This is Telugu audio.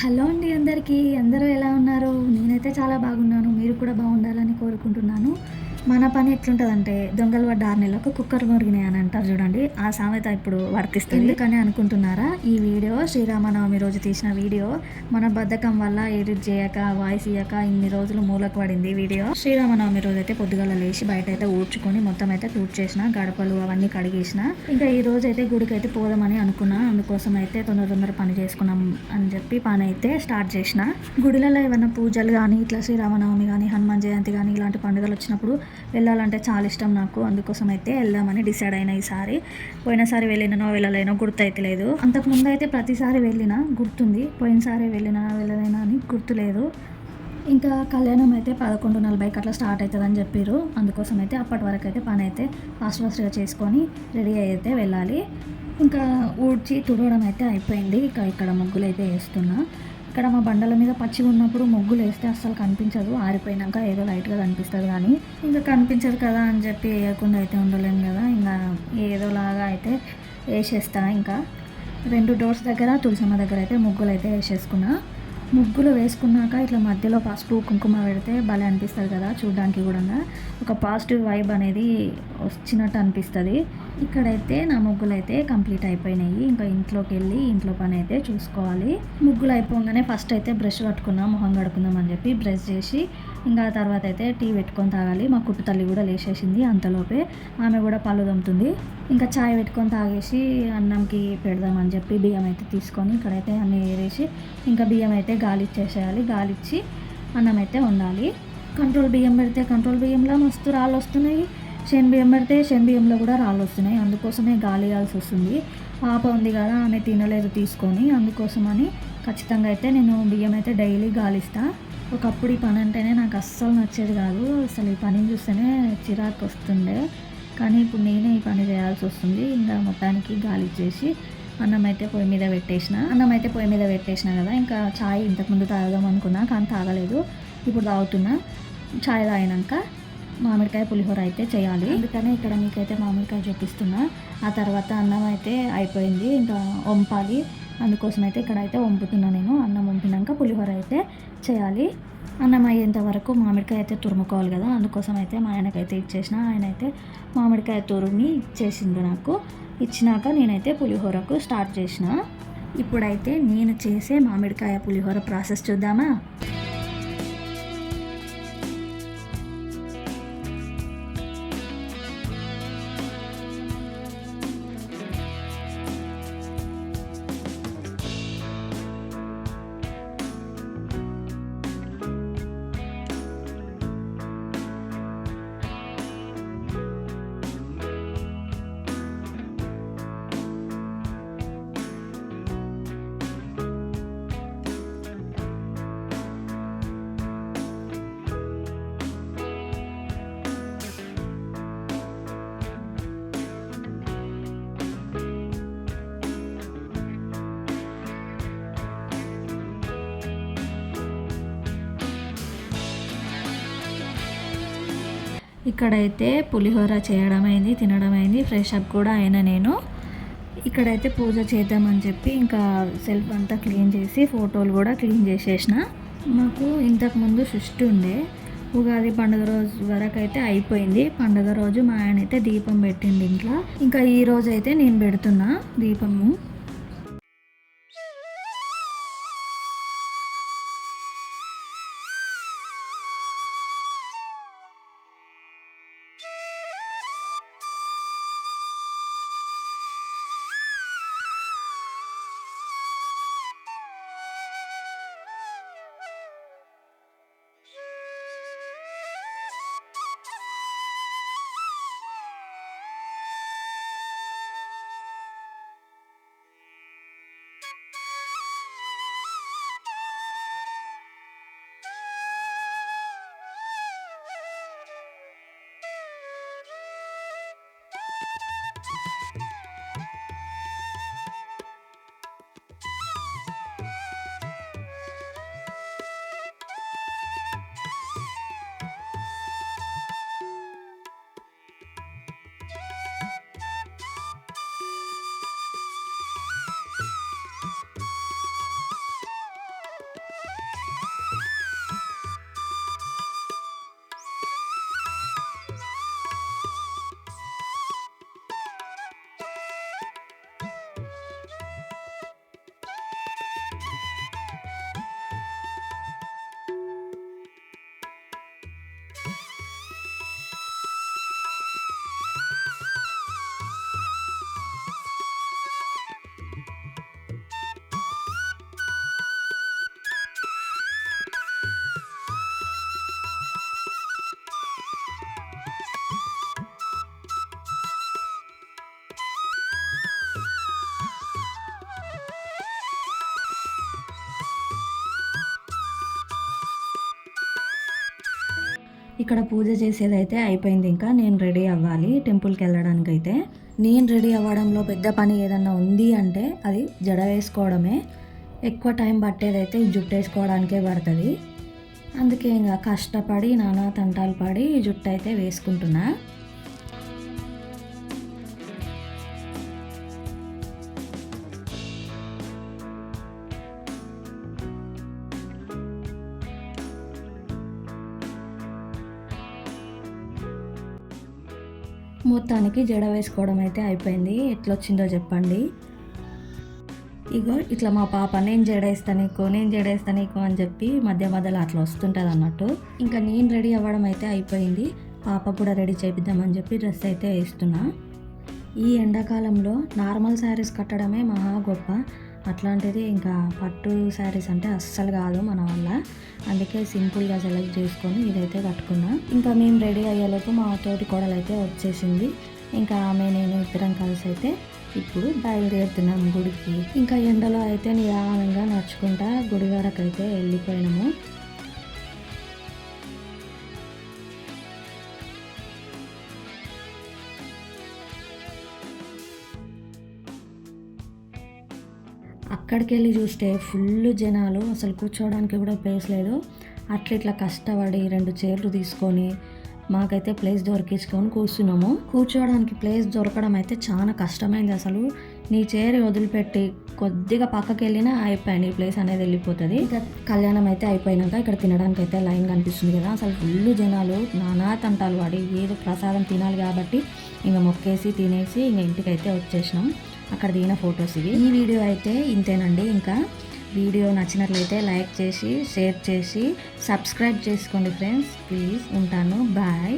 హలో అండి అందరికీ. అందరూ ఎలా ఉన్నారు? నేనైతే చాలా బాగున్నాను. మీరు కూడా బాగుండాలని కోరుకుంటున్నాను. మన పని ఎట్లుంటదంటే, దొంగలు పడ్డ 6 నెలలకు కుక్కర్ మొరిగినాయి అని అంటారు చూడండి. ఆ సామెత ఇప్పుడు వర్తిస్తది. ఎందుకని అనుకుంటున్నారా? ఈ వీడియో శ్రీరామనవమి రోజు తీసిన వీడియో. మన బద్ధకం వల్ల ఎడిట్ చేయక, వాయిస్ ఇయ్యక ఇన్ని రోజులు మూలకు పడింది వీడియో. శ్రీరామనవమి రోజు అయితే పొద్దుగాల లేచి బయట అయితే ఊడ్చుకొని మొత్తం అయితే చేసిన గడపలు అవన్నీ కడిగేసిన. ఇంకా ఈ రోజు అయితే గుడికి అయితే పోదామని అనుకున్నా. అందుకోసం అయితే తొందర పని చేసుకున్నాం అని చెప్పి పని అయితే స్టార్ట్ చేసిన. గుడిలలో ఏమైనా పూజలు కానీ, ఇట్లా శ్రీరామనవమి కానీ, హనుమాన్ జయంతి కానీ ఇలాంటి పండుగలు వచ్చినప్పుడు వెళ్ళాలంటే చాలా ఇష్టం నాకు. అందుకోసం అయితే వెళ్దామని డిసైడ్ అయినా ఈసారి. పోయినసారి వెళ్ళిననో వెళ్ళలేనో గుర్తు అయితే లేదు. అంతకుముందు అయితే ప్రతిసారి వెళ్ళినా గుర్తుంది. పోయినసారి వెళ్ళలేనా అని గుర్తులేదు. ఇంకా కళ్యాణం అయితే 11:40కి అట్లా స్టార్ట్ అవుతుందని చెప్పారు. అందుకోసం అయితే అప్పటి వరకు అయితే పని అయితే ఫాస్ట్గా చేసుకొని రెడీ అయితే వెళ్ళాలి. ఇంకా ఊడ్చి తుడవడం అయితే అయిపోయింది. ఇంకా ఇక్కడ ముగ్గులు అయితే వేస్తున్నా. ఇక్కడ మా బండల మీద పచ్చిగా ఉన్నప్పుడు ముగ్గులు వేస్తే అస్సలు కనిపించదు. ఆరిపోయినాక ఏదో లైట్గా కనిపిస్తుంది, కానీ ఇంకా కనిపించదు కదా అని చెప్పి వేయకుండా అయితే ఉండలేము కదా. ఇంకా ఏదోలాగా అయితే వేసేస్తా. ఇంకా 2 డోర్స్ దగ్గర, తులసమ్మ దగ్గర అయితే ముగ్గులు అయితే వేసేసుకున్నా. ముగ్గులు వేసుకున్నాక ఇట్లా మధ్యలో పసుపు కుంకుమ పెడితే భలే అనిపిస్తుంది కదా చూడడానికి. కూడా ఒక పాజిటివ్ వైబ్ అనేది వచ్చినట్టు అనిపిస్తుంది. ఇక్కడైతే నా ముగ్గులు అయితే కంప్లీట్ అయిపోయినాయి. ఇంకా ఇంట్లోకి వెళ్ళి ఇంట్లో పని అయితే చూసుకోవాలి. ముగ్గులు అయిపోగానే ఫస్ట్ అయితే బ్రష్ పట్టుకున్నాం, మొహం కడుకుందాం అని చెప్పి బ్రష్ చేసి ఇంకా తర్వాత అయితే టీ పెట్టుకొని తాగాలి. మా కుట్టు తల్లి కూడా లేచేసింది అంతలోపే. ఆమె కూడా పళ్ళు తోముతుంది. ఇంకా చాయ్ పెట్టుకొని తాగేసి అన్నంకి పెడదామని చెప్పి బియ్యం అయితే తీసుకొని ఇక్కడైతే అన్నీ ఏరేసి ఇంకా బియ్యం అయితే గాలిచ్చేసేయాలి. గాలిచ్చి అన్నం అయితే వండాలి. కంట్రోల్ బియ్యం పెడితే కంట్రోల్ బియ్యంలో మస్తు రాళ్ళు వస్తున్నాయి. బియ్యం పెడితే బియ్యంలో కూడా రాళ్ళు వస్తున్నాయి. అందుకోసమే గాలి వేయాల్సి వస్తుంది. పాప ఉంది కదా, ఆమె తినలేదు తీసుకొని. అందుకోసమని ఖచ్చితంగా అయితే నేను బియ్యం అయితే డైలీ గాలిస్తా. ఒకప్పుడు ఈ పని అంటేనే నాకు అస్సలు నచ్చేది కాదు. అసలు ఈ పని చూస్తేనే చిరాకు వస్తుండే. కానీ ఇప్పుడు నేనే ఈ పని చేయాల్సి వస్తుంది. ఇంకా మొత్తానికి గాలి ఇచ్చేసి అన్నం అయితే పొయ్యి మీద పెట్టేసిన కదా. ఇంకా చాయ్ ఇంతకుముందు తాగదాం అనుకున్నా, కానీ తాగలేదు. ఇప్పుడు తాగుతున్నా. చాయ్ తాగినాక మామిడికాయ పులిహోర అయితే చేయాలి. అందుకనే ఇక్కడ మీకైతే మామిడికాయ చూపిస్తున్నా. ఆ తర్వాత అన్నం అయితే అయిపోయింది, ఇంకా వంపాలి. అందుకోసం అయితే ఇక్కడ అయితే వంపుతున్నా నేను. అన్నం వంపినాక పులిహోర అయితే చేయాలి. అన్నం అయ్యేంత వరకు మామిడికాయ అయితే తురుముకోవాలి కదా. అందుకోసం అయితే మా ఆయనకైతే ఇచ్చేసిన. ఆయన అయితే మామిడికాయ తురుమి ఇచ్చేసింది నాకు. ఇచ్చినాక నేనైతే పులిహోరకు స్టార్ట్ చేసిన. ఇప్పుడైతే నేను చేసే మామిడికాయ పులిహోర ప్రాసెస్ చూద్దామా. ఇక్కడైతే పులిహోర చేయడం అయింది, తినడం అయింది, ఫ్రెష్ అప్ కూడా అయినా నేను. ఇక్కడైతే పూజ చేద్దామని చెప్పి ఇంకా సెల్ఫ్ అంతా క్లీన్ చేసి ఫోటోలు కూడా క్లీన్ చేసేసిన. మాకు ఇంతకుముందు షష్ఠి ఉండే. ఉగాది పండుగ రోజు వరకు అయితే అయిపోయింది. పండుగ రోజు మా ఆయన అయితే దీపం పెట్టింది ఇంట్లో. ఇంకా ఈ రోజు అయితే నేను పెడుతున్నా దీపము. ఇక్కడ పూజ చేసేదైతే అయిపోయింది. ఇంకా నేను రెడీ అవ్వాలి టెంపుల్కి వెళ్ళడానికైతే. నేను రెడీ అవ్వడంలో పెద్ద పని ఏదన్నా ఉంది అంటే అది జడ వేసుకోవడమే. ఎక్కువ టైం పట్టేదైతే ఈ జుట్టు వేసుకోవడానికే పడుతుంది. అందుకే ఇంకా కష్టపడి నానా తంటాలు పడి ఈ జుట్టు అయితే వేసుకుంటున్నా. మొత్తానికి జడ వేసుకోవడం అయితే అయిపోయింది. ఎట్లొచ్చిందో చెప్పండి. ఇగో ఇట్లా మా పాప నేను జడేస్తా నీకు అని చెప్పి మధ్య మధ్యలో అట్లా వస్తుంటుంది అన్నట్టు. ఇంకా నేను రెడీ అవ్వడం అయితే అయిపోయింది. పాప కూడా రెడీ చేపిద్దామని చెప్పి డ్రెస్ అయితే వేస్తున్నా. ఈ ఎండాకాలంలో నార్మల్ శారీస్ కట్టడమే మహా గొప్ప. అట్లాంటిది ఇంకా పట్టు శారీస్ అంటే అస్సలు కాదు మన వల్ల. అందుకే సింపుల్గా సెలెక్ట్ చేసుకొని ఇదైతే కట్టుకున్నా. ఇంకా మేము రెడీ అయ్యేలోపు మా తోటి కోడలు అయితే వచ్చేసింది. ఇంకా ఆమె నేను ఇద్దరం కలిసి అయితే ఇప్పుడు బయలుదేరుతున్నాము గుడికి. ఇంకా ఎండలో అయితే నిదానంగా నడుచుకుంటా గుడి వరకు అయితే వెళ్ళిపోయినాము. అక్కడికి వెళ్ళి చూస్తే ఫుల్ జనాలు, అసలు కూర్చోవడానికి కూడా ప్లేస్ లేదు. ఇట్లా కష్టపడి 2 చైర్లు తీసుకొని మాకైతే ప్లేస్ దొరికించుకొని కూర్చున్నాము. కూర్చోవడానికి ప్లేస్ దొరకడం అయితే చాలా కష్టమైంది. అసలు నీ చైర్ వదిలిపెట్టి కొద్దిగా పక్కకి వెళ్ళినా అయిపోయింది, ఈ ప్లేస్ అనేది వెళ్ళిపోతుంది. ఇక కళ్యాణం అయితే అయిపోయినాక ఇక్కడ తినడానికి అయితే లైన్ కనిపిస్తుంది కదా, అసలు ఫుల్ జనాలు నానా తంటాలు పడి ఏదో ప్రసాదం తినాలి కాబట్టి ఇంకా మొక్కేసి తినేసి ఇంకా ఇంటికైతే వచ్చేసినాం. అక్కడ దిగిన ఫొటోస్ ఇవి. ఈ వీడియో అయితే ఇంతేనండి. ఇంకా వీడియో నచ్చినట్లయితే లైక్ చేసి షేర్ చేసి సబ్స్క్రైబ్ చేసుకోండి ఫ్రెండ్స్, ప్లీజ్. ఉంటాను, బాయ్.